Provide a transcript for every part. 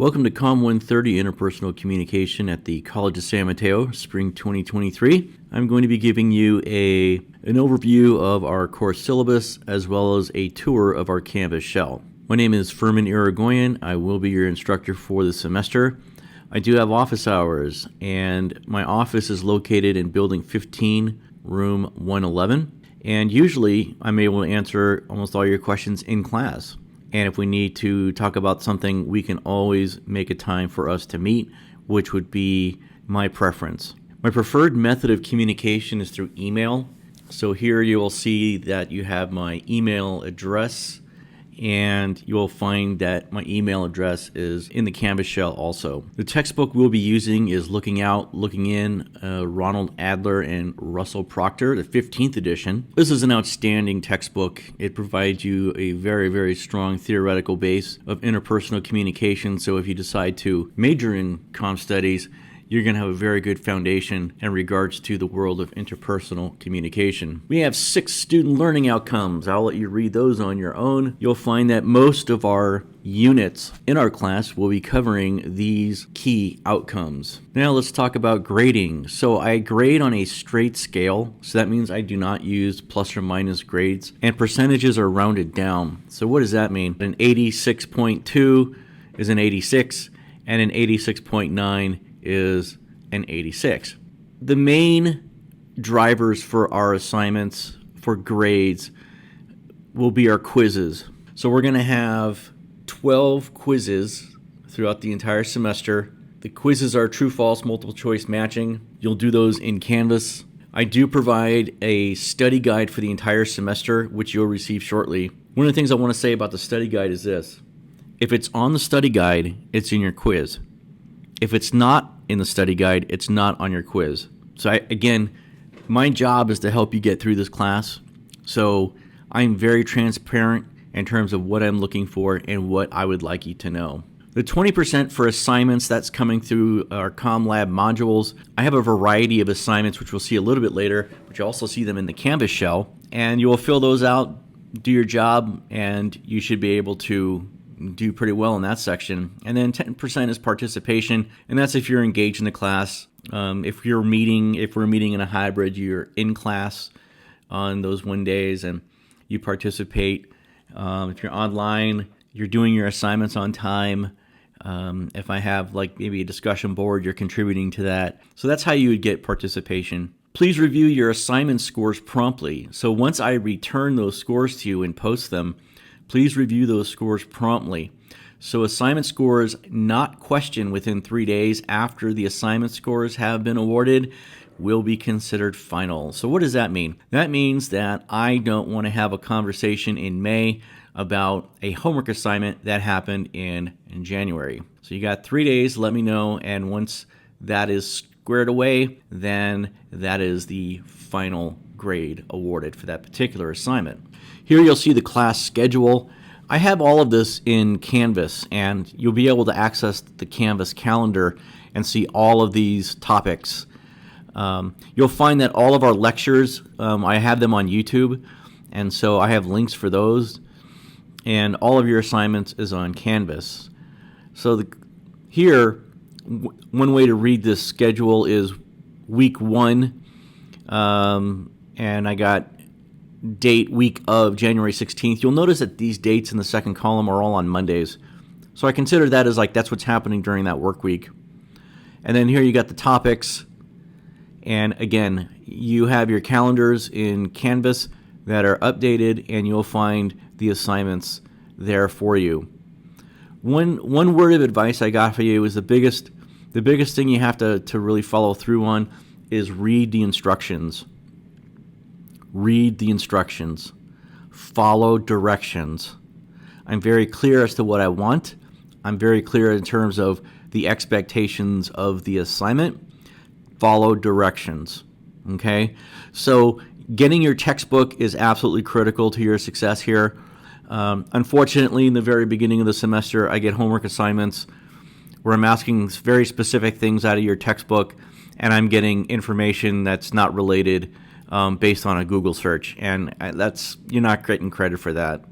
Welcome to Comm 130 Interpersonal Communication at the College of San Mateo, Spring 2023. I'm going to be giving you an overview of our course syllabus as well as a tour of our Canvas shell. My name is Furman Irigoyen. I will be your instructor for the semester. I do have office hours, and my office is located in Building 15, Room 111. And usually I'm able to answer almost all your questions in class. And if we need to talk about something, we can always make a time for us to meet, which would be my preference. My preferred method of communication is through email. So here you will see that you have my email address, and you will find that my email address is in the Canvas shell also. The textbook we'll be using is Looking Out, Looking In, Ronald Adler and Russell Proctor, the 15th edition. This is an outstanding textbook. It provides you a very, very strong theoretical base of interpersonal communication. So if you decide to major in comm studies, you're going to have a very good foundation in regards to the world of interpersonal communication. We have 6 student learning outcomes. I'll let you read those on your own. You'll find that most of our units in our class will be covering these key outcomes. Now let's talk about grading. So I grade on a straight scale, so that means I do not use plus or minus grades, and percentages are rounded down. So what does that mean? An 86.2 is an 86, and an 86.9 is an 86. The main drivers for our assignments for grades will be our quizzes. So we're going to have 12 quizzes throughout the entire semester. The quizzes are true, false, multiple choice matching. You'll do those in Canvas. I do provide a study guide for the entire semester, which you'll receive shortly. One of the things I want to say about the study guide is this. If it's on the study guide, it's in your quiz. If it's not in the study guide, it's not on your quiz. So again, my job is to help you get through this class. So I'm very transparent in terms of what I'm looking for and what I would like you to know. The 20% for assignments, that's coming through our Comm Lab modules. I have a variety of assignments, which we'll see a little bit later, but you also see them in the Canvas shell. And you will fill those out, do your job, and you should be able to do pretty well in that section. And then 10% is participation, and that's if you're engaged in the class. If we're meeting in a hybrid, you're in class on those 1 days and you participate. If you're online, you're doing your assignments on time. If I have like maybe a discussion board, you're contributing to that. So that's how you would get participation. Please review your assignment scores promptly. So once I return those scores to you and post them, please review those scores promptly. So assignment scores not questioned within 3 days after the assignment scores have been awarded will be considered final. So what does that mean? That means that I don't want to have a conversation in May about a homework assignment that happened in January. So you got 3 days, let me know, and once that is squared away, then that is the final grade awarded for that particular assignment. Here you'll see the class schedule. I have all of this in Canvas, and you'll be able to access the Canvas calendar and see all of these topics. You'll find that all of our lectures, I have them on YouTube, and so I have links for those, and all of your assignments is on Canvas. So here, one way to read this schedule is week 1, and I got date week of January 16th. You'll notice that these dates in the second column are all on Mondays. So I consider that as like that's what's happening during that work week. And then here you got the topics. And again, you have your calendars in Canvas that are updated, and you'll find the assignments there for you. One word of advice I got for you is the biggest thing you have to really follow through on is read the instructions. Read the instructions. Follow directions. I'm very clear as to what I want. I'm very clear in terms of the expectations of the assignment. Follow directions. Okay? So getting your textbook is absolutely critical to your success here. Unfortunately, in the very beginning of the semester, I get homework assignments where I'm asking very specific things out of your textbook, and I'm getting information that's not related based on a Google search, and you're not getting credit for that.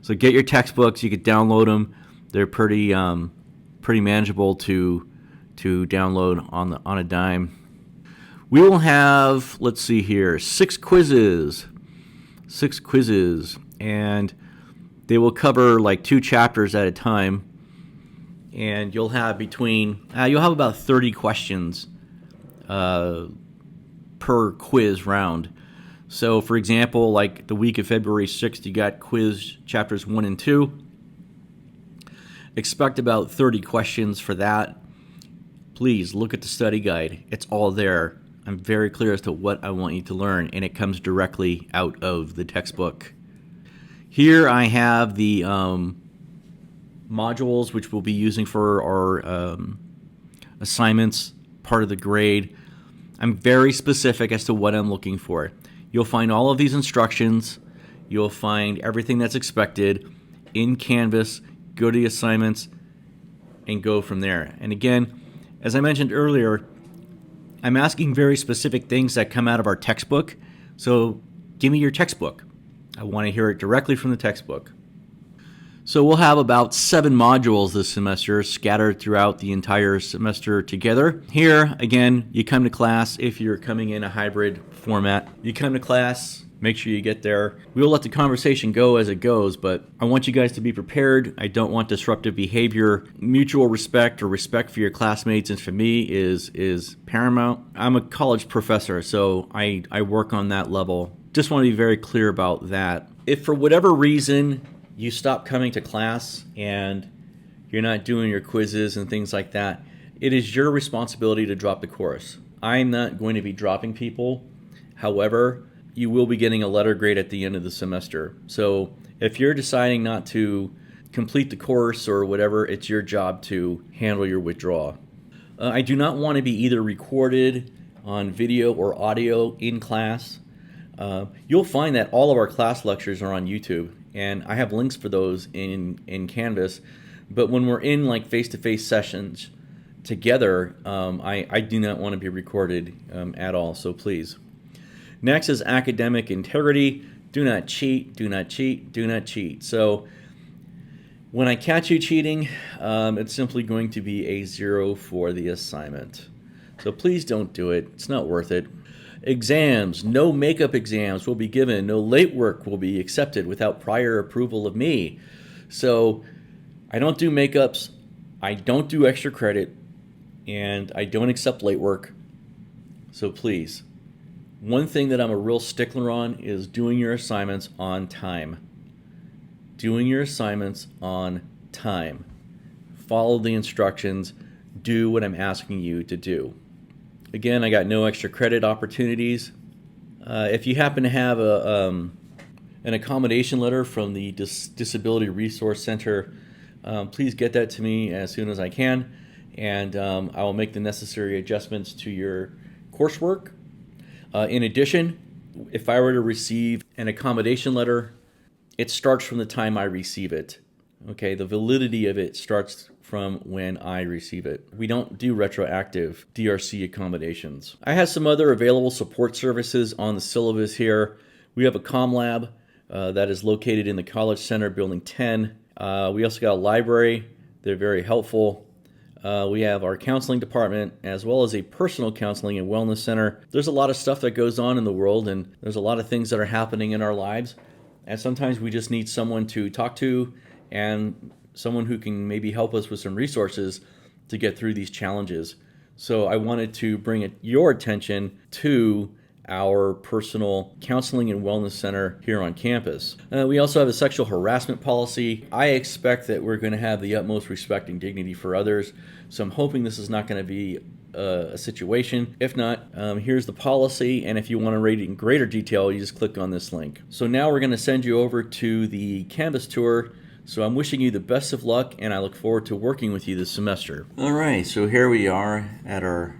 So get your textbooks. You can download them. They're pretty pretty manageable to download on a dime. We will have, let's see here, 6 quizzes, and they will cover like 2 chapters at a time, and you'll have about 30 questions per quiz round. So, for example, like the week of February 6th, you got quiz chapters 1 and 2. Expect about 30 questions for that. Please look at the study guide. It's all there. I'm very clear as to what I want you to learn, and it comes directly out of the textbook. Here I have the modules which we'll be using for our assignments, part of the grade. I'm very specific as to what I'm looking for. You'll find all of these instructions. You'll find everything that's expected in Canvas. Go to the assignments and go from there. And again, as I mentioned earlier, I'm asking very specific things that come out of our textbook. So give me your textbook. I want to hear it directly from the textbook. So we'll have about 7 modules this semester scattered throughout the entire semester together. Here, again, you come to class if you're coming in a hybrid format. You come to class, make sure you get there. We'll let the conversation go as it goes, but I want you guys to be prepared. I don't want disruptive behavior. Mutual respect or respect for your classmates and for me is paramount. I'm a college professor, so I work on that level. Just want to be very clear about that. If for whatever reason you stop coming to class and you're not doing your quizzes and things like that, it is your responsibility to drop the course. I'm not going to be dropping people. However, you will be getting a letter grade at the end of the semester. So if you're deciding not to complete the course or whatever, it's your job to handle your withdrawal. I do not want to be either recorded on video or audio in class. You'll find that all of our class lectures are on YouTube, and I have links for those in Canvas. But when we're in like face-to-face sessions together, I do not want to be recorded at all, so please. Next is academic integrity. Do not cheat, do not cheat, do not cheat. So when I catch you cheating, it's simply going to be a 0 for the assignment. So please don't do it. It's not worth it. Exams, no makeup exams will be given. No late work will be accepted without prior approval of me. So I don't do makeups, I don't do extra credit, and I don't accept late work. So please, one thing that I'm a real stickler on is doing your assignments on time. Doing your assignments on time. Follow the instructions. Do what I'm asking you to do. Again, I got no extra credit opportunities. If you happen to have an accommodation letter from the Disability Resource Center, please get that to me as soon as I can, and I will make the necessary adjustments to your coursework. In addition, if I were to receive an accommodation letter, it starts from the time I receive it. Okay, the validity of it starts from when I receive it. We don't do retroactive DRC accommodations. I have some other available support services on the syllabus here. We have a Comm lab that is located in the College Center, Building 10. We also got a library. They're very helpful. We have our counseling department, as well as a personal counseling and wellness center. There's a lot of stuff that goes on in the world, and there's a lot of things that are happening in our lives. And sometimes we just need someone to talk to and someone who can maybe help us with some resources to get through these challenges. So I wanted to bring your attention to our personal counseling and wellness center here on campus. We also have a sexual harassment policy. I expect that we're going to have the utmost respect and dignity for others, so I'm hoping this is not going to be a situation. If not, here's the policy, and if you want to read it in greater detail, you just click on this link. So now we're going to send you over to the Canvas tour. So I'm wishing you the best of luck, and I look forward to working with you this semester. All right, so here we are at our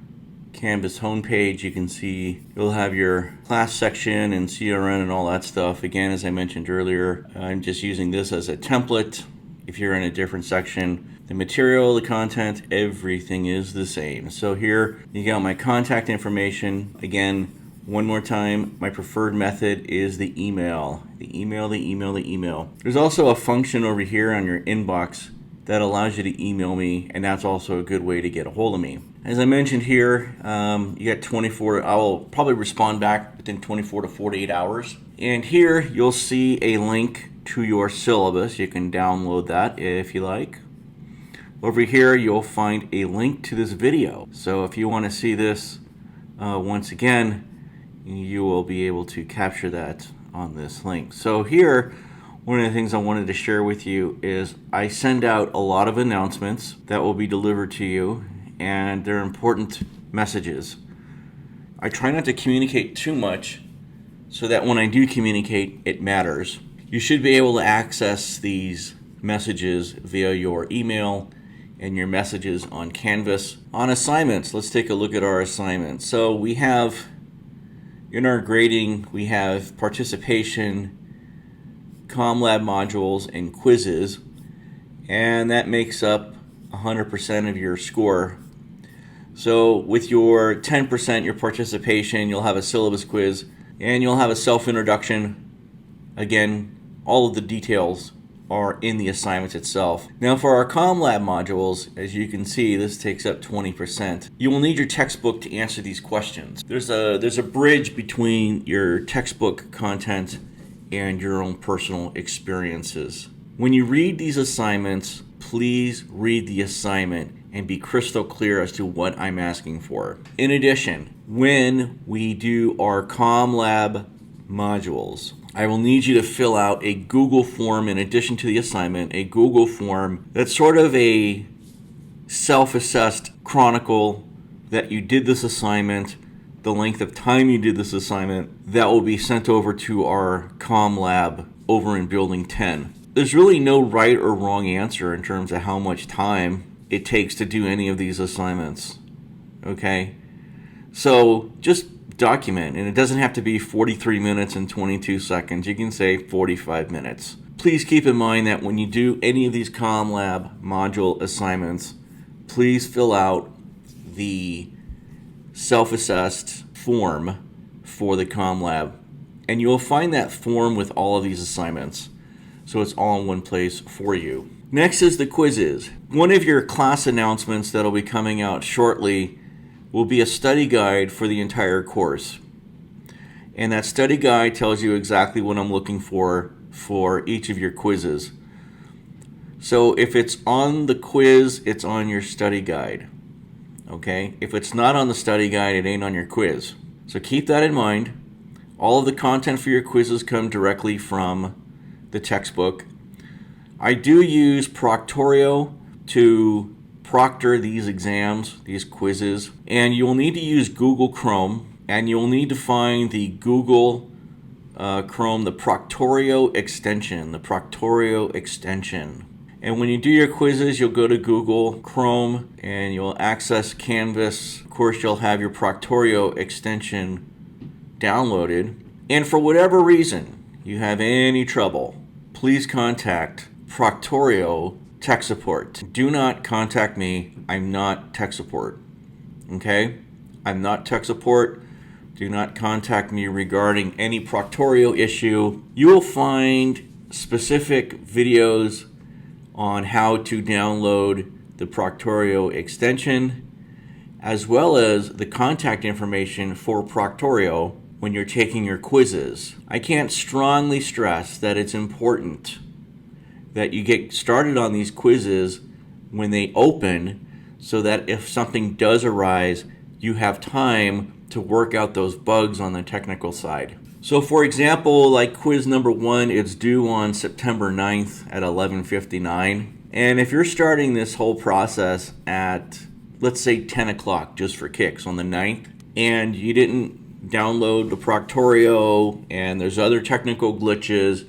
Canvas homepage. You can see you'll have your class section and CRN and all that stuff. Again, as I mentioned earlier, I'm just using this as a template. If you're in a different section, the material, the content, everything is the same. So here you got my contact information. Again, one more time, my preferred method is the email. The email. There's also a function over here on your inbox that allows you to email me, and that's also a good way to get a hold of me. As I mentioned here, you get 24, I will probably respond back within 24 to 48 hours. And here you'll see a link to your syllabus. You can download that if you like. Over here you'll find a link to this video. So if you want to see this once again, you will be able to capture that on this link. So here, one of the things I wanted to share with you is I send out a lot of announcements that will be delivered to you, and they're important messages. I try not to communicate too much so that when I do communicate, it matters. You should be able to access these messages via your email and your messages on Canvas. On assignments, let's take a look at our assignments. So we have, in our grading, we have participation, Comm Lab modules, and quizzes, and that makes up 100% of your score. So with your 10%, your participation, you'll have a syllabus quiz, and you'll have a self-introduction. Again, all of the details are in the assignments itself. Now for our Comm Lab modules, as you can see, this takes up 20%. You will need your textbook to answer these questions. There's a bridge between your textbook content and your own personal experiences. When you read these assignments, please read the assignment and be crystal clear as to what I'm asking for. In addition, when we do our Comm Lab modules, I will need you to fill out a Google form in addition to the assignment, a Google form that's sort of a self-assessed chronicle that you did this assignment, the length of time you did this assignment, that will be sent over to our Comm Lab over in Building 10. There's really no right or wrong answer in terms of how much time it takes to do any of these assignments, okay? So just document, and it doesn't have to be 43 minutes and 22 seconds. You can say 45 minutes. Please keep in mind that when you do any of these Comm Lab module assignments, please fill out the self-assessed form for the Comm Lab, and you'll find that form with all of these assignments, so it's all in one place for you. Next is the quizzes. One of your class announcements that'll be coming out shortly will be a study guide for the entire course, and that study guide tells you exactly what I'm looking for each of your quizzes. So if it's on the quiz, it's on your study guide. Okay, if it's not on the study guide, it ain't on your quiz. So keep that in mind. All of the content for your quizzes come directly from the textbook. I do use Proctorio to proctor these exams, these quizzes, and you'll need to use Google Chrome, and you'll need to find the Google Chrome, the Proctorio extension, And when you do your quizzes, you'll go to Google Chrome and you'll access Canvas. Of course, you'll have your Proctorio extension downloaded. And for whatever reason you have any trouble, please contact Proctorio Tech Support. Do not contact me. I'm not tech support. Okay? I'm not tech support. Do not contact me regarding any Proctorio issue. You will find specific videos on how to download the Proctorio extension, as well as the contact information for Proctorio when you're taking your quizzes. I can't strongly stress that it's important that you get started on these quizzes when they open, so that if something does arise, you have time to work out those bugs on the technical side. So for example, like quiz number 1, it's due on September 9th at 11:59. And if you're starting this whole process at, let's say 10 o'clock, just for kicks, on the 9th, and you didn't download the Proctorio, and there's other technical glitches,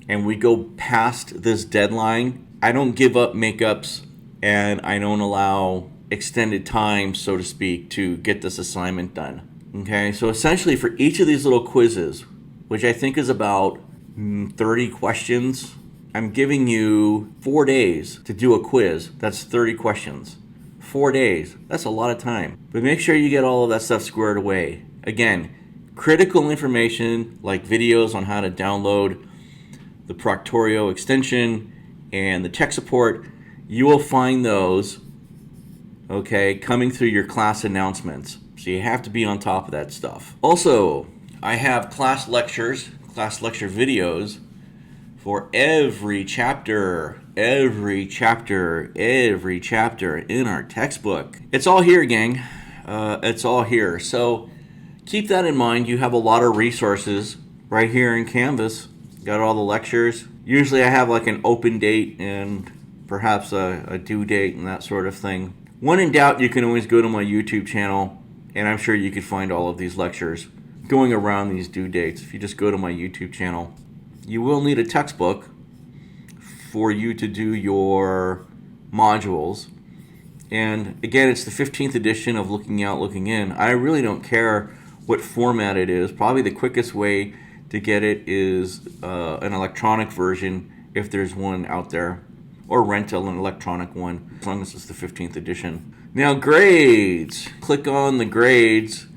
and we go past this deadline, I don't give up makeups, and I don't allow extended time, so to speak, to get this assignment done. Okay, so essentially for each of these little quizzes, which I think is about 30 questions, I'm giving you 4 days to do a quiz. That's 30 questions. 4 days. That's a lot of time. But make sure you get all of that stuff squared away. Again, critical information like videos on how to download the Proctorio extension and the tech support you will find those, okay, coming through your class announcements. So you have to be on top of that stuff. Also, I have class lecture videos for every chapter in our textbook. It's all here, gang. It's all here. So keep that in mind. You have a lot of resources right here in Canvas. Got all the lectures. Usually I have like an open date and perhaps a due date and that sort of thing. When in doubt, you can always go to my YouTube channel, and I'm sure you could find all of these lectures going around these due dates. If you just go to my YouTube channel, you will need a textbook for you to do your modules. And again, it's the 15th edition of Looking Out, Looking In. I really don't care what format it is. Probably the quickest way to get it is an electronic version, if there's one out there, or rent an electronic one, as long as it's the 15th edition. Now, grades. Click on the grades,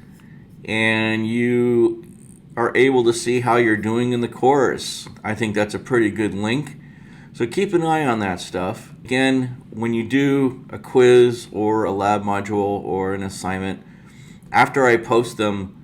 and you are able to see how you're doing in the course. I think that's a pretty good link. So keep an eye on that stuff. Again, when you do a quiz or a lab module or an assignment, after I post them,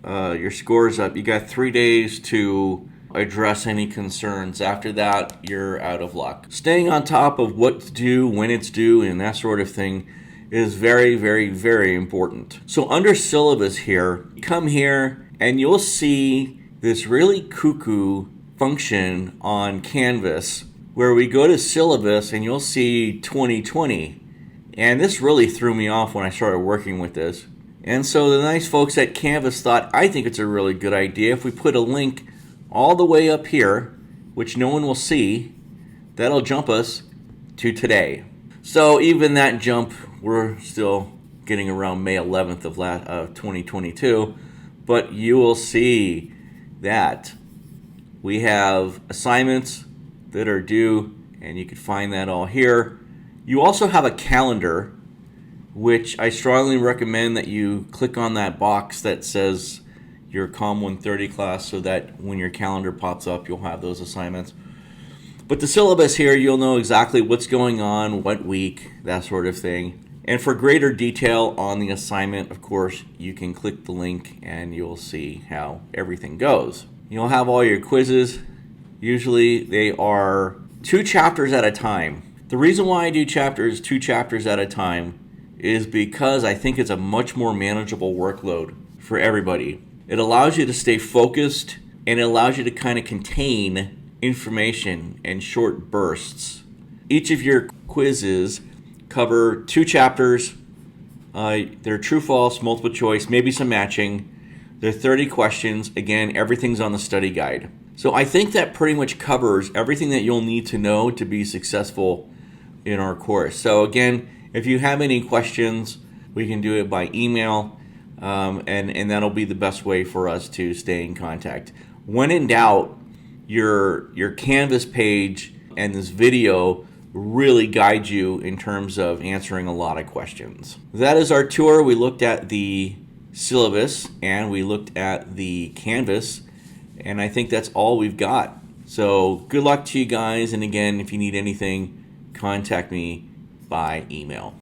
your score's up. You got 3 days to address any concerns. After that, you're out of luck. Staying on top of what's due, when it's due, and that sort of thing is very, very, very important. So under syllabus here, come here and you'll see this really cuckoo function on Canvas where we go to syllabus and you'll see 2020. And this really threw me off when I started working with this. And so the nice folks at Canvas thought, I think it's a really good idea if we put a link all the way up here, which no one will see, that'll jump us to today. So even that jump, we're still getting around May 11th of 2022, but you will see that we have assignments that are due, and you can find that all here. You also have a calendar, which I strongly recommend that you click on that box that says your Comm 130 class so that when your calendar pops up, you'll have those assignments. But the syllabus here, you'll know exactly what's going on, what week, that sort of thing. And for greater detail on the assignment, of course, you can click the link and you'll see how everything goes. You'll have all your quizzes. Usually they are 2 chapters at a time. The reason why I do 2 chapters at a time is because I think it's a much more manageable workload for everybody. It allows you to stay focused, and it allows you to kind of contain information in short bursts. Each of your quizzes cover 2 chapters. They're true, false, multiple choice, maybe some matching. They're 30 questions. Again, everything's on the study guide. So I think that pretty much covers everything that you'll need to know to be successful in our course. So again, if you have any questions, we can do it by email, and that'll be the best way for us to stay in contact. When in doubt, your Canvas page and this video really guide you in terms of answering a lot of questions. That is our tour. We looked at the syllabus and we looked at the Canvas, and I think that's all we've got. So good luck to you guys, and again, if you need anything, contact me by email.